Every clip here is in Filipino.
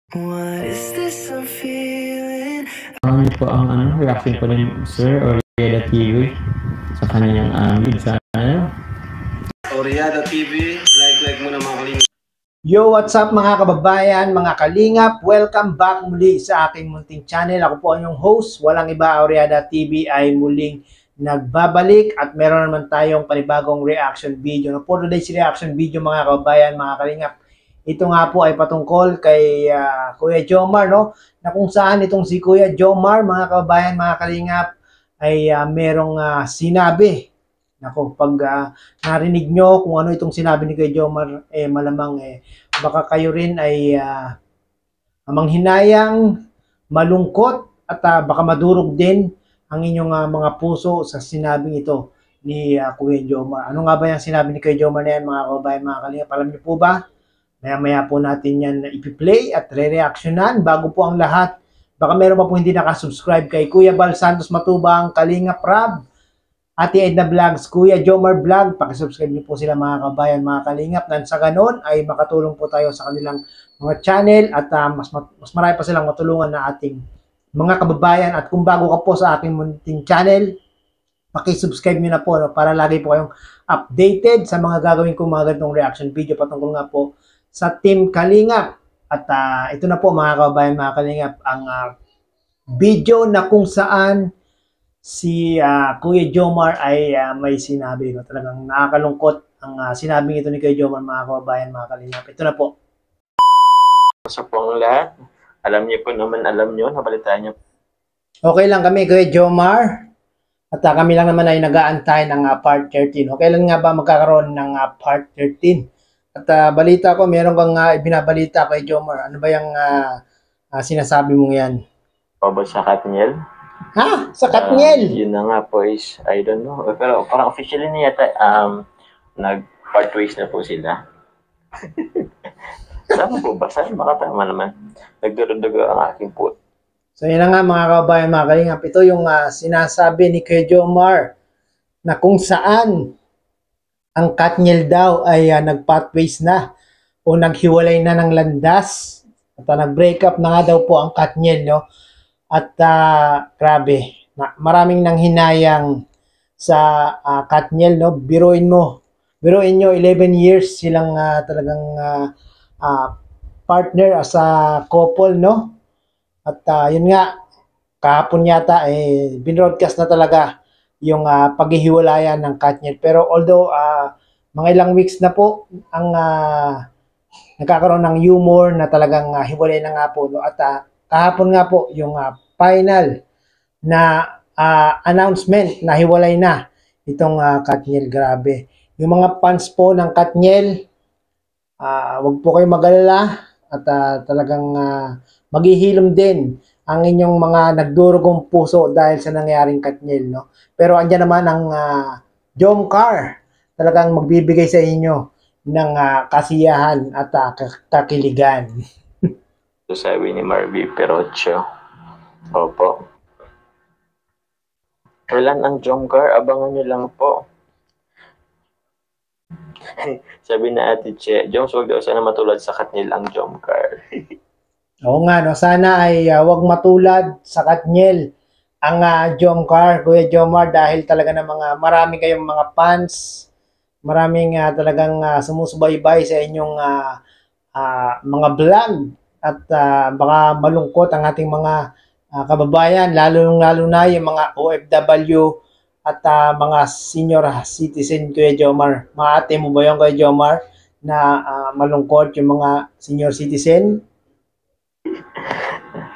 What is this I'm feeling? Ano po ang reaction po ni Sir Oriada TV sa kanyang lead sa Oriada TV, like muna mga kalingap. Yo, what's up mga kababayan, mga kalingap? Welcome back muli sa aking munting channel. Ako po ang inyong host, walang iba, Oriada TV ay muling nagbabalik at meron naman tayong panibagong reaction video. For today's reaction video mga kababayan, mga kalingap, ito nga po ay patungkol kay Kuya Jomar, no? Na kung saan itong si Kuya Jomar, mga kababayan, mga kalingap, ay merong sinabi. Nako, pag narinig nyo kung ano itong sinabi ni Kuya Jomar, malamang baka kayo rin ay manghinayang, malungkot, at baka madurog din ang inyong mga puso sa sinabing ito ni Kuya Jomar. Ano nga ba yung sinabi ni Kuya Jomar na yan, mga kababayan, mga kalingap? Alam niyo po ba? Maya-maya po natin yan ipi-play at re-reactionan. Bago po ang lahat, baka meron pa po hindi nakasubscribe kay Kuya Bal Santos Matubang, Kalingap Rab, Ate Edna Vlogs, Kuya Jomar Vlog. Pakisubscribe niyo po sila mga kabayan, mga kalingap. Nang sa ganon ay makatulong po tayo sa kanilang mga channel at mas marami pa silang matulungan na ating mga kababayan. At kung bago ka po sa aking munting channel, pakisubscribe niyo na po, no, para lagi po kayong updated sa mga gagawin kong mga ganitong reaction video patungkol nga po sa Team Kalingap. At ito na po mga kababayan, mga kalingap, ang video na kung saan si Kuya Jomar ay may sinabi. No? Talagang nakakalungkot ang sinabing ito ni Kuya Jomar, mga kababayan, mga kalingap. Ito na po. Sa pong lahat, alam niyo po naman, nabalitaan niyo. Okay lang kami, Kuya Jomar. At kami lang naman ay nag-aantay ng part 13. Okay lang nga ba magkakaroon ng part 13? At balita ko, meron kang ibinabalita kay Jomar. Ano ba yung sinasabi mong yan? Pabot sa Katniel? Ha? Sa Katniel? Yun na nga po is, I don't know. Pero parang officially na yata, nag-part ways na po sila. Sama po ba? Saan makatama naman? Nagdurudugo ang aking po. So yun na nga mga kababayan, mga kalingap. Ito yung sinasabi ni Kuya Jomar na kung saan ang Katniel daw ay nag-pathways na o naghiwalay na ng landas at nag-break up na nga daw po ang Katniel, no? At grabe, maraming nanghinayang sa Katniel, no? Biruin nyo 11 years silang talagang partner as a couple, no? At yun nga, kahapon yata binroadcast na talaga yung paghihiwalayan ng Katniel. Pero although mga ilang weeks na po ang nagkakaroon ng humor na talagang hiwalay na nga po, no? At kahapon nga po yung final na announcement na hiwalay na itong Katniel. Grabe. Yung mga fans po ng Katniel, wag po kayong mag-alala at talagang maghihilom din ang inyong mga nagdurugong puso dahil sa nangyaring Katniel, no? Pero andyan naman ang Jomcar, talagang magbibigay sa inyo ng kasiyahan at kakiligan. So sabi ni Marvy Perocho. Opo. Kailan ang Jomcar? Abangan nyo lang po. Sabi na Ate Che, Joms, wag daw sana matulad sa Katniel ang Jomcar. Oo nga, no? Sana ay wag matulad sa Katniel ang Jomcar, Kuya Jomar, dahil talaga ng marami kayong mga fans, maraming talagang sumusubaybay sa inyong mga vlog at baka malungkot ang ating mga kababayan, lalo na yung mga OFW at mga senior citizen, Kuya Jomar. Maate mo ba yung Kuya Jomar na malungkot yung mga senior citizen?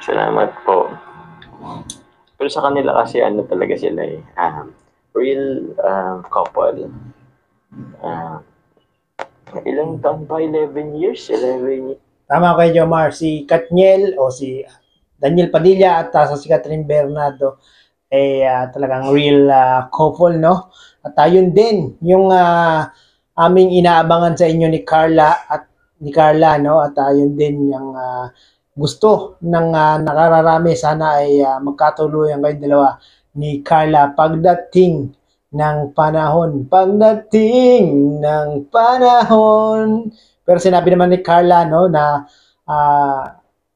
Salamat po. Pero sa kanila kasi ano talaga sila real couple. Ilang taon pa? 11 years? 11 years. Tama kay Jomar, si Katniel o si Daniel Padilla at si Catherine Bernardo talagang real couple, no? At yun din yung aming inaabangan sa inyo ni Carla, no? At yun din yung gusto ng nakararami. Sana ay magkatuluyan kayong dalawa ni Carla pagdating ng panahon. Pero sinabi naman ni Carla, no, na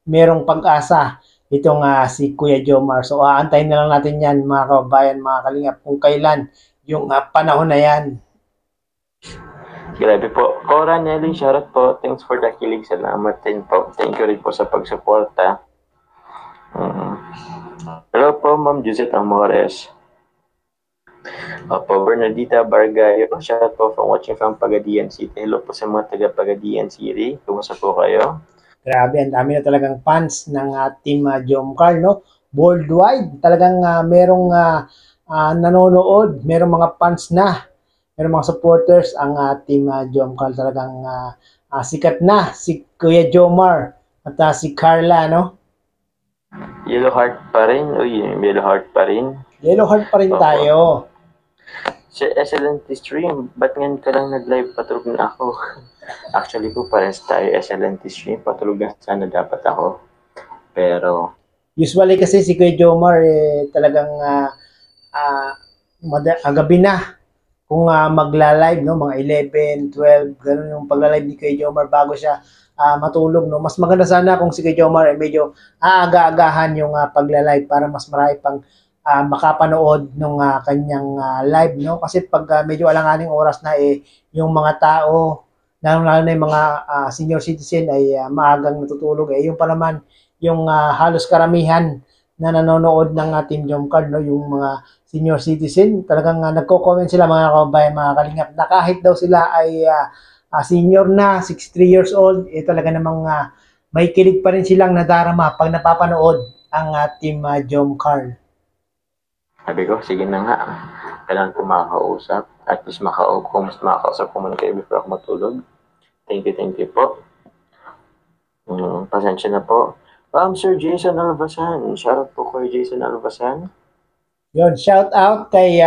merong pag-asa itong si Kuya Jomar. So aantayin na lang natin yan mga kababayan, mga kalingap, kung kailan yung panahon na yan. Grabe po. Cora, Nelly, shoutout po. Thanks for the kilig. Salamat din po. Thank you rin po sa pagsuporta. Hello po, Ma'am Josette Amores. Opo, Bernardita Bargayo. Shoutout po from watching from Pagadian City. Hello po sa mga taga Pagadian City. Kumusta po kayo? Grabe, ang dami na talagang fans ng Team Jomcar, no? Worldwide, talagang merong nanonood, merong mga fans na, merong mga supporters ang Team Jomcar. Talagang sikat na si Kuya Jomar at si Carla, no? Yellow Heart pa rin. Uy, Yellow Heart pa rin. Yellow Heart pa rin tayo. Sa SLNT stream, ba't ngayon ka lang nag-live? Patulog na ako. Actually po, parehas tayo SLNT stream. Patulog na sana dapat ako. Pero, Usually kasi si Kuya Jomar talagang gabi na kung magla-live, no, mga 11, 12, ganun yung pagla-live ni Kuya Jomar bago siya matulog, no. Mas maganda sana kung si Kuya Jomar medyo aaga-agahan yung pagla-live para mas marami pang makapanood ng kanyang live, no. Kasi pag medyo alanganing oras na yung mga tao, lalo na yung mga senior citizen ay maagang natutulog. Yung pa naman yung halos karamihan na nanonood ng Team Jomcar, no, yung mga senior citizen, talagang nagko-comment sila mga kababayan, mga kalingap, na kahit daw sila ay senior na, 63 years old, talaga namang may kilig pa rin silang nadarama pag napapanood ang Team Jomcar. sabi ko, sige na nga. Kailangan ko makakausap. At least makakausap ko muna kayo before ako matulog. Thank you po. Pasensya na po. Sir Jason Albasan. Shoutout po kay Jason Albasan. Yun, shout out kay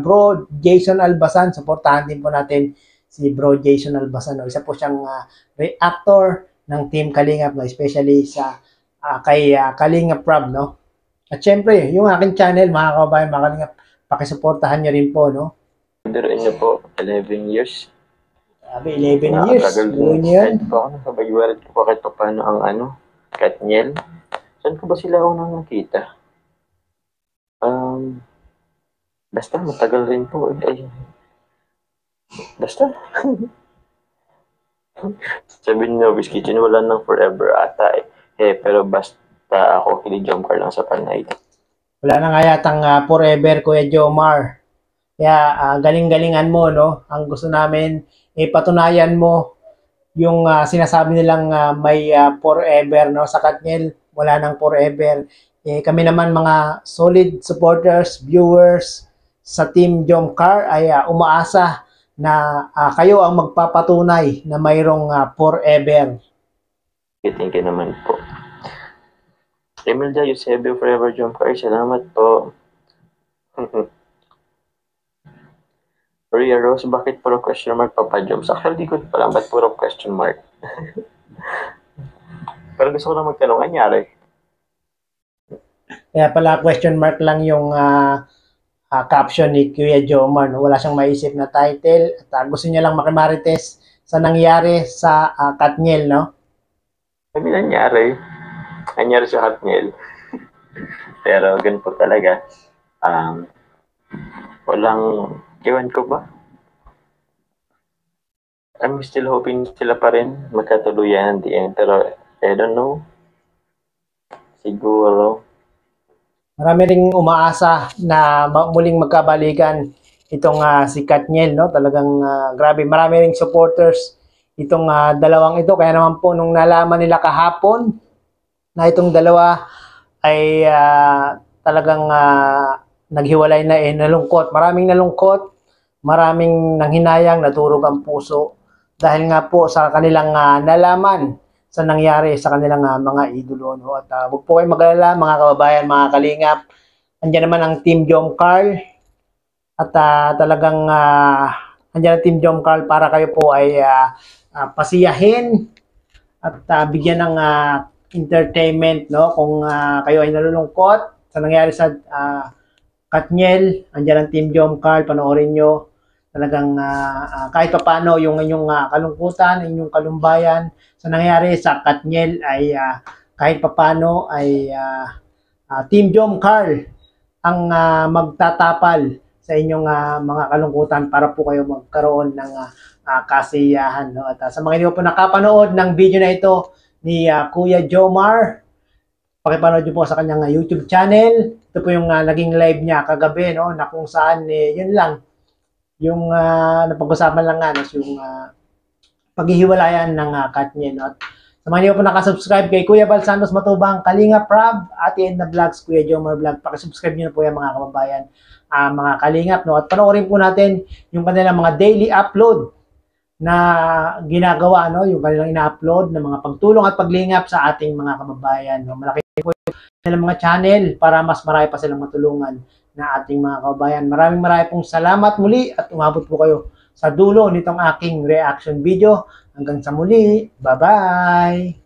Bro Jason Albasan. Supportahan din po natin si Bro Jason Albasan. No? Isa po siyang reactor ng Team Kalingap, no? Especially sa kay Kalingap Rob, no? At syempre, yung aking channel, mga kababayan, mga Kalingap, pakisuportahan nyo rin po, no? Biruin niyo po, 11 years. Sabi, 11 years. Yun yun. Kahit po ako nakabagiwaran ko pa kahit pa paano ang Katniel. Saan ko ba sila unang nakita? Basta matagal rin po. Basta. Sabi ni Novice Kitchen, wala nang forever ata pero basta ako kini Jomcar lang sa panay. Wala na nga yatang forever, Kuya Jomar. Kaya galing-galingan mo, no? Ang gusto namin, patunayan mo yung sinasabi nilang may forever, no? Sa Katniel, wala nang forever. Kami naman mga solid supporters, viewers sa Team Jomcar ay umaasa na kayo ang magpapatunay na mayroong forever. Thank you naman po. Imelda Eusebio Forever Jomcar, salamat po. Ria Rose, bakit puro question mark Papa Joms? Actually, di ko pa lang ba't puro question mark. Pero gusto ko na magtanong, anyari? Kaya pala question mark lang yung caption ni Kuya Jomar, no? Wala siyang maisip na title at gusto niya lang makimarites sa nangyari sa Katniel, no? Sabi nangyari. Nangyari sa Katniel. Pero ganun po talaga. Walang, iwan ko ba? I'm still hoping sila pa rin magkatuluyan at the end. Pero I don't know. Siguro. Marami ring umaasa na muling magkabalikan itong si Katniel, no? Talagang grabe, marami ring supporters itong dalawang ito. Kaya naman po nung nalaman nila kahapon na itong dalawa ay talagang naghiwalay na, nalungkot. Maraming nalungkot, maraming nanghinayang, naturog ang puso dahil nga po sa kanilang nalaman sa nangyari sa kanilang mga idolo, no? At huwag po kayong mag-alala, mga kababayan, mga kalingap. Andiyan naman ang Team Jomcar at talagang andiyan ang Team Jomcar para kayo po ay pasiyahin at bigyan ng entertainment, no? Kung kayo ay nalulungkot sa nangyari sa Katniel, andiyan ang Team Jomcar, panoorin nyo. Talagang kahit pa paano yung inyong kalungkutan, inyong kalumbayan sa nangyari sa Katniel ay kahit papano ay Team Jom Carl ang magtatapal sa inyong mga kalungkutan para po kayo magkaroon ng kasiyahan. No? At sa mga hindi po nakapanood ng video na ito ni Kuya Jomar, pakipanood nyo po sa kanyang YouTube channel. Ito po yung naging live niya kagabi, no? Na kung saan, yun lang, yung napag-usapan lang nga, no? Yung paghihiwalayan ng Katniel. No? At sa mga hindi po nakasubscribe kay Kuya Bal Santos Matubang, Kalinga Prab, Ate Edna Vlogs, Kuya Jomar Vlog, pakisubscribe nyo na po yan mga kababayan, mga kalingap. No? At panoorin po natin yung kanilang mga daily upload na ginagawa, no? Yung kanilang ina-upload ng mga pagtulong at paglingap sa ating mga kababayan. No? Malaki po yung mga channel para mas marami pa silang matulungan na ating mga kababayan. Maraming pong salamat muli at umabot po kayo sa dulo nitong aking reaction video. Hanggang sa muli. Bye-bye!